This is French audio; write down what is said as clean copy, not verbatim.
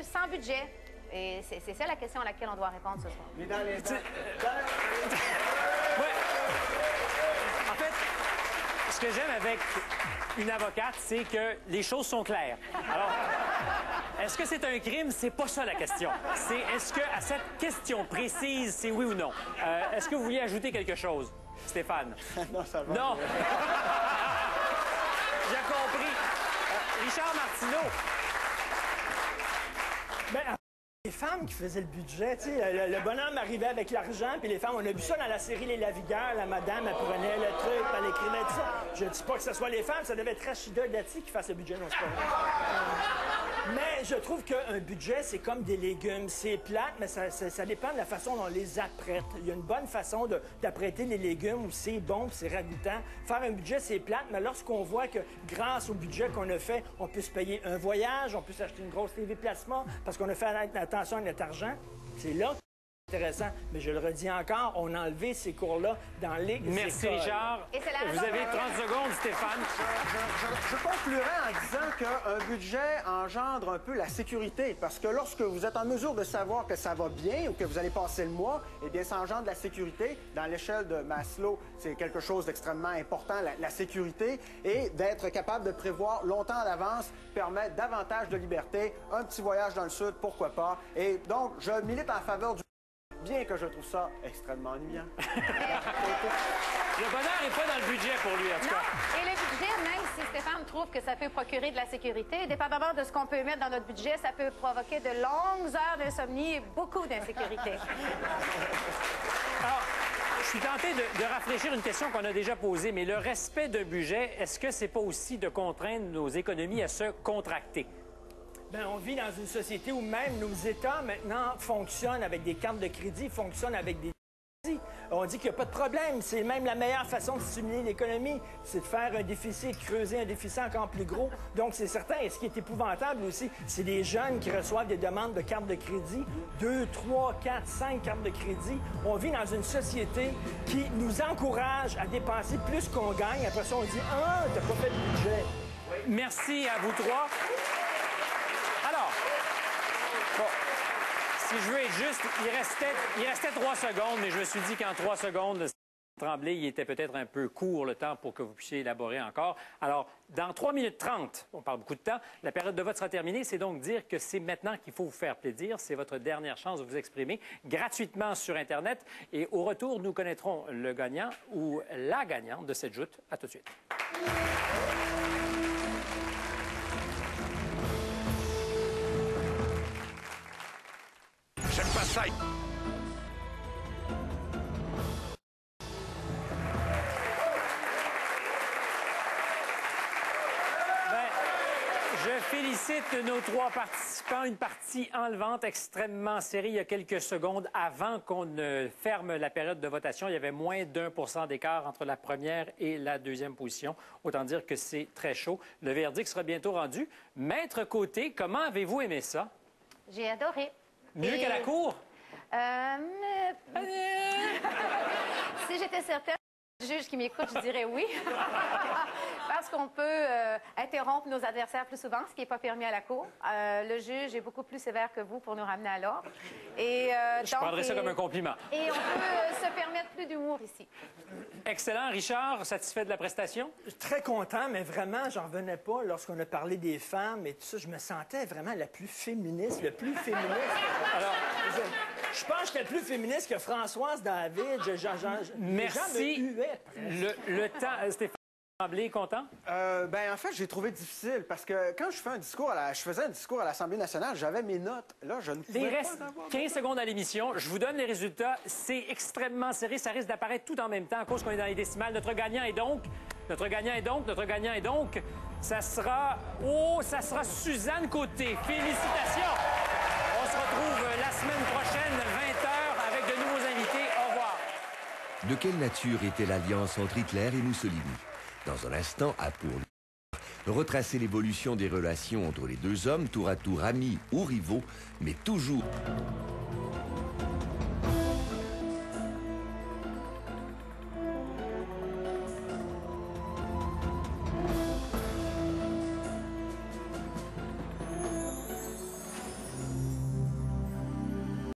sans budget? Et c'est ça la question à laquelle on doit répondre ce soir. Mais dans les... Ouais. En fait, ce que j'aime avec une avocate, c'est que les choses sont claires. Alors, est-ce que c'est un crime? C'est pas ça la question. C'est est-ce que à cette question précise, c'est oui ou non? Est-ce que vous vouliez ajouter quelque chose, Stéphane? Non, ça va. Non! J'ai compris. Richard Martineau. Ben, les femmes qui faisaient le budget, tu sais, le bonhomme arrivait avec l'argent, puis les femmes, on a vu ça dans la série Les Lavigueurs, la madame, elle prenait le truc, puis elle écrivait tout ça. Je ne dis pas que ce soit les femmes, ça devait être Rachida Dati qui fasse le budget, non, c'est pas vrai. Mais je trouve qu'un budget, c'est comme des légumes. C'est plate, mais ça dépend de la façon dont on les apprête. Il y a une bonne façon d'apprêter les légumes où c'est bon, puis c'est ragoûtant. Faire un budget, c'est plate, mais lorsqu'on voit que grâce au budget qu'on a fait, on peut se payer un voyage, on peut s'acheter une grosse TV plasma parce qu'on a fait attention à notre argent, c'est là que c'est intéressant. Mais je le redis encore, on a enlevé ces cours-là dans les Merci, écoles. Richard. Et c'est la Vous raison avez pour 30 secondes, Stéphane. Je conclurai en disant qu'un budget engendre un peu la sécurité, parce que lorsque vous êtes en mesure de savoir que ça va bien ou que vous allez passer le mois, eh bien, ça engendre la sécurité. Dans l'échelle de Maslow, c'est quelque chose d'extrêmement important, la sécurité, et d'être capable de prévoir longtemps à l'avance permet davantage de liberté. Un petit voyage dans le sud, pourquoi pas. Et donc, je milite en faveur du bien que je trouve ça extrêmement ennuyant. Le bonheur n'est pas dans le budget pour lui, en tout Non, cas. et le budget, même si Stéphane trouve que ça peut procurer de la sécurité, dépendamment de ce qu'on peut mettre dans notre budget, ça peut provoquer de longues heures d'insomnie et beaucoup d'insécurité. Alors, je suis tenté de rafraîchir une question qu'on a déjà posée, mais le respect d'un budget, est-ce que c'est pas aussi de contraindre nos économies à se contracter? Ben, on vit dans une société où même nos États, maintenant, fonctionnent avec des cartes de crédit, fonctionnent avec des... On dit qu'il n'y a pas de problème. C'est même la meilleure façon de stimuler l'économie, c'est de faire un déficit, creuser un déficit encore plus gros. Donc, c'est certain. Et ce qui est épouvantable aussi, c'est des jeunes qui reçoivent des demandes de cartes de crédit, 2, 3, 4, 5 cartes de crédit. On vit dans une société qui nous encourage à dépenser plus qu'on gagne. Après ça, on dit « Ah, t'as pas fait de budget. » Merci à vous trois. Alors, bon, si je veux être juste, il restait 3 secondes, mais je me suis dit qu'en 3 secondes, Tremblay, il était peut-être un peu court le temps pour que vous puissiez élaborer encore. Alors, dans 3 minutes 30, on parle beaucoup de temps, la période de vote sera terminée. C'est donc dire que c'est maintenant qu'il faut vous faire plaisir. C'est votre dernière chance de vous exprimer gratuitement sur Internet. Et au retour, nous connaîtrons le gagnant ou la gagnante de cette joute. À tout de suite. J'aime pas ça. Je félicite nos 3 participants. Une partie enlevante, extrêmement serrée. Il y a quelques secondes avant qu'on ne ferme la période de votation, il y avait moins d'1% d'écart entre la première et la deuxième position. Autant dire que c'est très chaud. Le verdict sera bientôt rendu. Maître Côté, comment avez-vous aimé ça? J'ai adoré. Mieux qu'à la cour? Si j'étais certaine du juge qui m'écoute, je dirais oui. Parce qu'on peut interrompre nos adversaires plus souvent, ce qui n'est pas permis à la cour. Le juge est beaucoup plus sévère que vous pour nous ramener à l'ordre. Je prendrais ça comme un compliment. Et on peut se permettre plus d'humour ici. Excellent. Richard, satisfait de la prestation? Très content, mais vraiment, j'en revenais pas lorsqu'on a parlé des femmes et tout ça. Je me sentais vraiment la plus féministe, le plus féministe. Alors, je pense que j'étais plus féministe que Françoise David. Merci. Le temps... Stéphane Tremblay, content? En fait, j'ai trouvé difficile parce que quand je faisais un discours à l'Assemblée nationale, j'avais mes notes. Là, je ne pouvais Il pas reste avoir 15 secondes à l'émission. Je vous donne les résultats. C'est extrêmement serré. Ça risque d'apparaître tout en même temps à cause qu'on est dans les décimales. Notre gagnant est donc... Ça sera Suzanne Côté. Félicitations! On se retrouve la semaine prochaine, 20h, avec de nouveaux invités. Au revoir. De quelle nature était l'alliance entre Hitler et Mussolini? Dans un instant, à pour retracer l'évolution des relations entre les deux hommes, tour à tour amis ou rivaux, mais toujours...